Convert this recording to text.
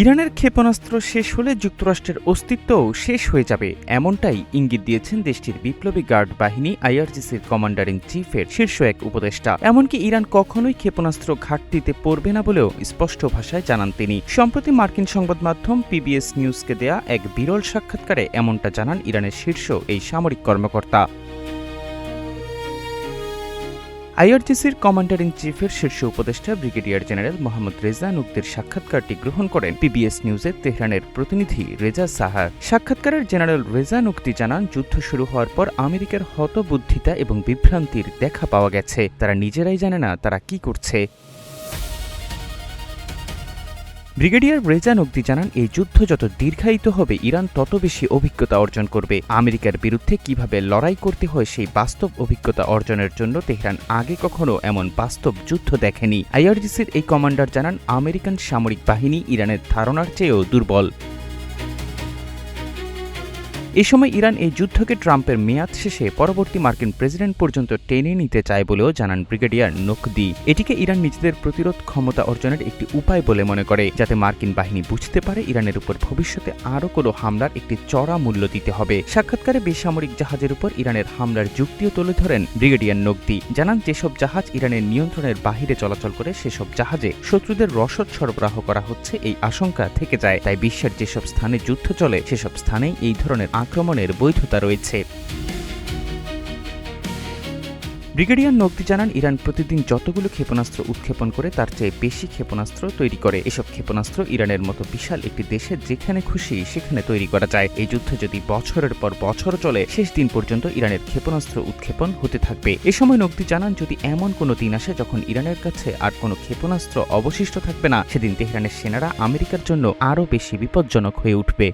ইরানের ক্ষেপণাস্ত্র শেষ হলে যুক্তরাষ্ট্রের অস্তিত্বও শেষ হয়ে যাবে, এমনটাই ইঙ্গিত দিয়েছেন দেশটির বিপ্লবী গার্ড বাহিনী আইআরজিসির কমান্ডার ইন চিফের শীর্ষ এক উপদেষ্টা। এমনকি ইরান কখনোই ক্ষেপণাস্ত্র ঘাটতিতে পড়বে না বলেও স্পষ্ট ভাষায় জানান তিনি। সম্প্রতি মার্কিন সংবাদ মাধ্যম পিবিএস নিউজকে দেয়া এক বিরল সাক্ষাৎকারে এমনটা জানান ইরানের শীর্ষ এই সামরিক কর্মকর্তা। আইআরজিসির কমান্ডার ইন চিফের শীর্ষ উপদেষ্টা ব্রিগেডিয়ার জেনারেল মোহাম্মদ রেজা নুকদির সাক্ষাৎকারটি গ্রহণ করেন পিবিএস নিউজের তেহরানের প্রতিনিধি রেজা সাহার। সাক্ষাৎকারের জেনারেল রেজা নুকদি জানান, যুদ্ধ শুরু হওয়ার পর আমেরিকার হতবুদ্ধিতা এবং বিভ্রান্তির দেখা পাওয়া গেছে। তারা নিজেরাই জানে না তারা কি করছে। ব্রিগেডিয়ার রেজা নুকদি জানান, এই যুদ্ধ যত দীর্ঘায়িত হবে ইরান তত বেশি অভিজ্ঞতা অর্জন করবে। আমেরিকার বিরুদ্ধে কিভাবে লড়াই করতে হয় সেই বাস্তব অভিজ্ঞতা অর্জনের জন্য তেহরান আগে কখনো এমন বাস্তব যুদ্ধ দেখেনি। আইআরজিসির এই কমান্ডার জানান, আমেরিকান সামরিক বাহিনী ইরানের ধারণার চেয়েও দুর্বল। এ সময় ইরান এই যুদ্ধকে ট্রাম্পের মেয়াদ শেষে পরবর্তী মার্কিন প্রেসিডেন্ট পর্যন্ত টেনে নিতে চায় বলেও জানান ব্রিগেডিয়ার নুকদি। এটিকে ইরান নিজেদের প্রতিরোধ ক্ষমতা অর্জনের একটি উপায় বলে মনে করে, যাতে মার্কিন বাহিনী বুঝতে পারে ইরানের উপর ভবিষ্যতে আরও কোনো হামলার একটি চড়া মূল্য দিতে হবে। সাক্ষাৎকারে বেসামরিক জাহাজের উপর ইরানের হামলার যুক্তিও তুলে ধরেন ব্রিগেডিয়ার নুকদি। জানান, যেসব জাহাজ ইরানের নিয়ন্ত্রণের বাহিরে চলাচল করে সেসব জাহাজে শত্রুদের রসদ সরবরাহ করা হচ্ছে এই আশঙ্কা থেকে যায়। তাই বিশ্বের যেসব স্থানে যুদ্ধ চলে সেসব স্থানেই এই ধরনের আক্রমণের বৈধতা রয়েছে। ব্রিগেডিয়ার নুকদি জানান, ইরান প্রতিদিন যতগুলো ক্ষেপণাস্ত্র উৎক্ষেপণ করে তার চেয়ে বেশি ক্ষেপণাস্ত্র তৈরি করে। এসব ক্ষেপণাস্ত্র ইরানের মতো বিশাল একটি দেশে যেখানে খুশি সেখানে তৈরি করা যায়। এই যুদ্ধ যদি বছরের পর বছর চলে, শেষ দিন পর্যন্ত ইরানের ক্ষেপণাস্ত্র উৎক্ষেপণ হতে থাকবে। এ সময় নুকদি জানান, যদি এমন কোনো দিন আসে যখন ইরানের কাছে আর কোনো ক্ষেপণাস্ত্র অবশিষ্ট থাকবে না, সেদিন তেহরানের সেনারা আমেরিকার জন্য আরও বেশি বিপজ্জনক হয়ে উঠবে।